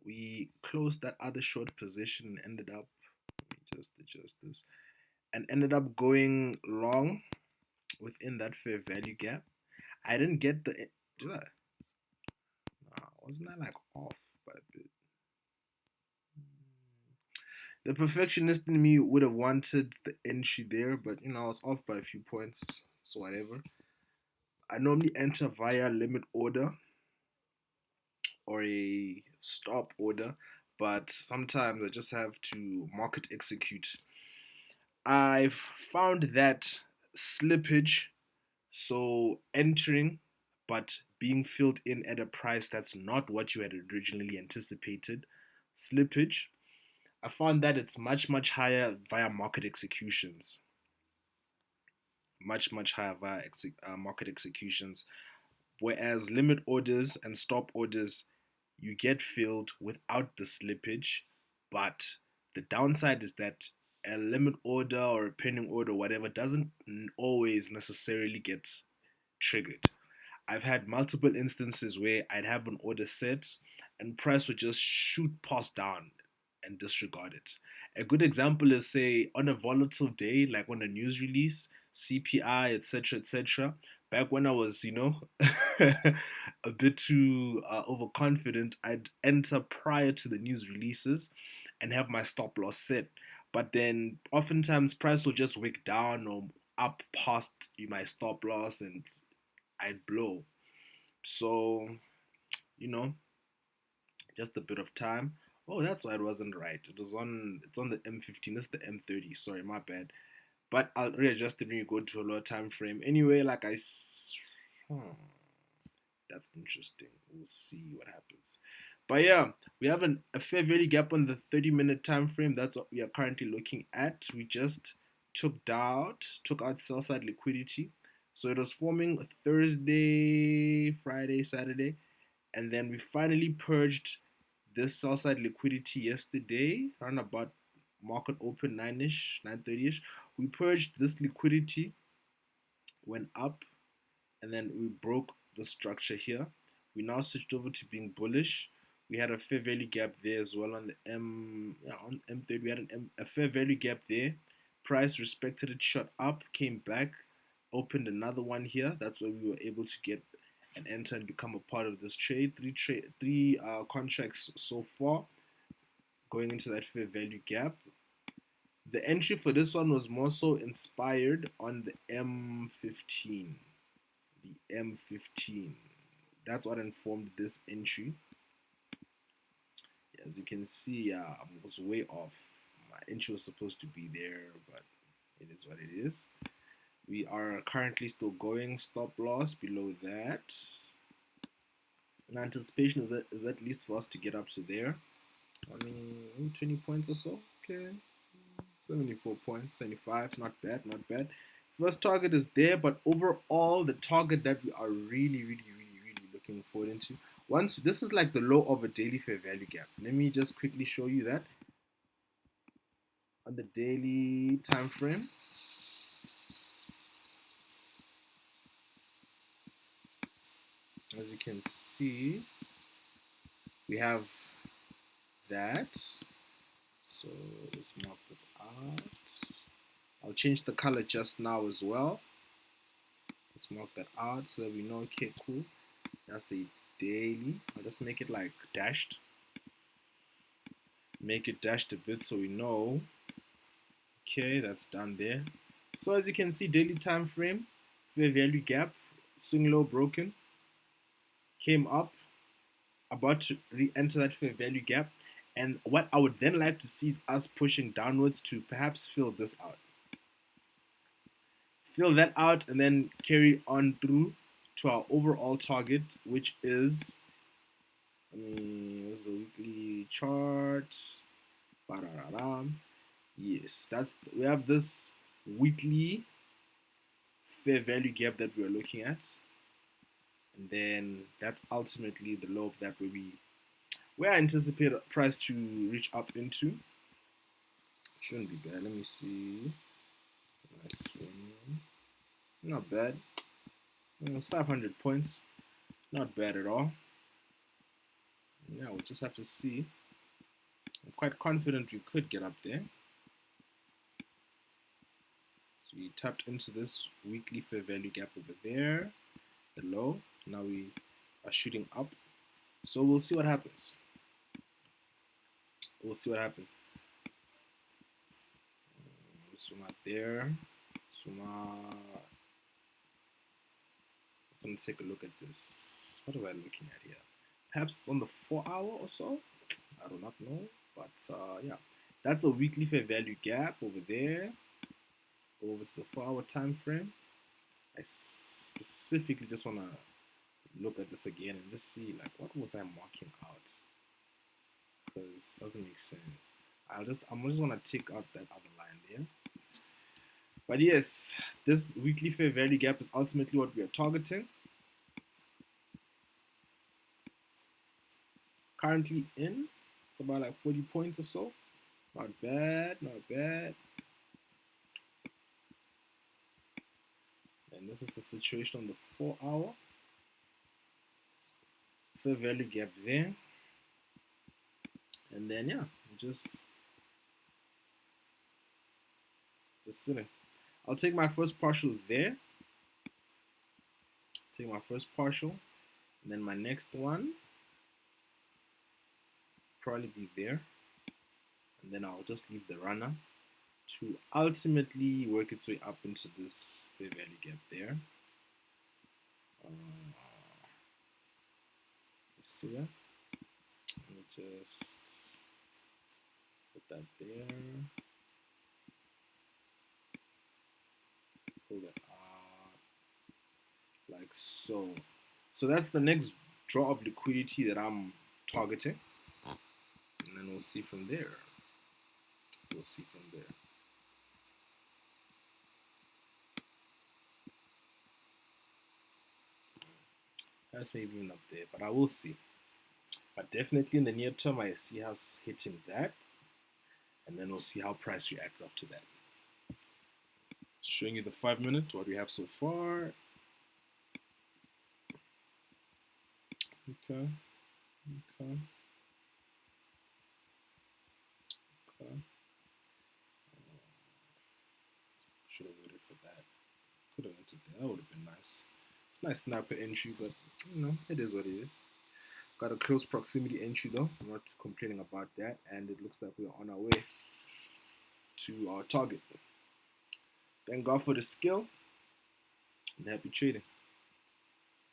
we closed that other short position and ended up, let me just adjust this, and ended up going long within that fair value gap. I didn't get the, did I? Nah, wasn't I like off by a bit? The perfectionist in me would have wanted the entry there, but I was off by a few points, so whatever. I normally enter via limit order or a stop order, but sometimes I just have to market execute. I've found that slippage, so entering but being filled in at a price that's not what you had originally anticipated, slippage, I found that it's much higher via market executions, much higher via market executions. Whereas limit orders and stop orders, you get filled without the slippage, but the downside is that a limit order or a pending order, whatever, doesn't always necessarily get triggered. I've had multiple instances where I'd have an order set and price would just shoot past down and disregard it. A good example is, say, on a volatile day, like on a news release, CPI, etc., back when I was, a bit too overconfident, I'd enter prior to the news releases and have my stop loss set. But then oftentimes price will just wick down or up past my stop loss and I'd blow. So, you know, just a bit of time. Oh, that's why it wasn't right. It's on the M15. It's the M30. Sorry, my bad. But I'll readjust it when you go to a lower time frame. Anyway, hmm, that's interesting. We'll see what happens. But yeah, we have a fair value gap on the 30-minute time frame. That's what we are currently looking at. We just took out sell side liquidity. So it was forming Thursday, Friday, Saturday, and then we finally purged this sell side liquidity yesterday, around about market open 9ish, 9:30ish. We purged this liquidity, went up, and then we broke the structure here. We now switched over to being bullish. We had a fair value gap there as well on the on M30. We had a fair value gap there. Price respected it, shot up, came back, opened another one here. That's where we were able to get and enter and become a part of this trade. Three contracts so far going into that fair value gap. The entry for this one was more so inspired on the M15. The M15. That's what informed this entry. As you can see, I was way off. My entry was supposed to be there, but it is what it is. We are currently still going stop loss below that. And anticipation is at least for us to get up to there. I mean, 20 points or so. Okay. 74 points, 75. Not bad, not bad. First target is there, but overall, the target that we are really looking forward into. Once this is like the low of a daily fair value gap. Let me just quickly show you that on the daily time frame. As you can see, we have that. So let's mark this out. I'll change the color just now as well. Let's mark that out so that we know. Okay, cool. That's a daily. I'll just make it like dashed. Make it dashed a bit so we know. Okay, that's done there. So as you can see, daily time frame, fair value gap, swing low broken, came up, about to re-enter that fair value gap. And what I would then like to see is us pushing downwards to perhaps fill this out. Fill that out and then carry on through to our overall target, which is, where's the weekly chart? Yes, we have this weekly fair value gap that we are looking at. And then that's ultimately the low of that where I anticipate price to reach up into. Shouldn't be bad. Let me see. Nice one. Not bad. It's 500 points. Not bad at all. Yeah, we'll just have to see. I'm quite confident we could get up there. So we tapped into this weekly fair value gap over there, the low. Now we are shooting up. So we'll see what happens. We'll see what happens. Zoom out there. Zoom out. So I'm gonna take a look at this. What am I looking at here? Perhaps it's on the 4-hour or so. I do not know, but yeah, that's a weekly fair value gap over there. Go over to the 4-hour time frame. I specifically just want to look at this again and just see like what was I marking out, because it doesn't make sense. I'm just gonna take out that other line there. But yes, this weekly fair value gap is ultimately what we are targeting. Currently in, it's about like 40 points or so. Not bad, not bad. And this is the situation on the 4-hour. Fair value gap there. And then yeah, just sitting. I'll take my first partial there. Take my first partial. And then my next one probably be there. And then I'll just leave the runner to ultimately work its way up into this fair value gap there. Let's see that. Let me just put that there. Pull that out like so. So that's the next draw of liquidity that I'm targeting. And then we'll see from there. We'll see from there. That's maybe even up there, but I will see. But definitely in the near term, I see us hitting that. And then we'll see how price reacts after that. Showing you the 5 minutes, what we have so far. Okay. Okay. Okay. Should have waited for that. Could have entered there. That would have been nice. It's a nice sniper entry, but you know, it is what it is. Got a close proximity entry though. I'm not complaining about that. And it looks like we're on our way to our target. Thank God for the skill and happy trading.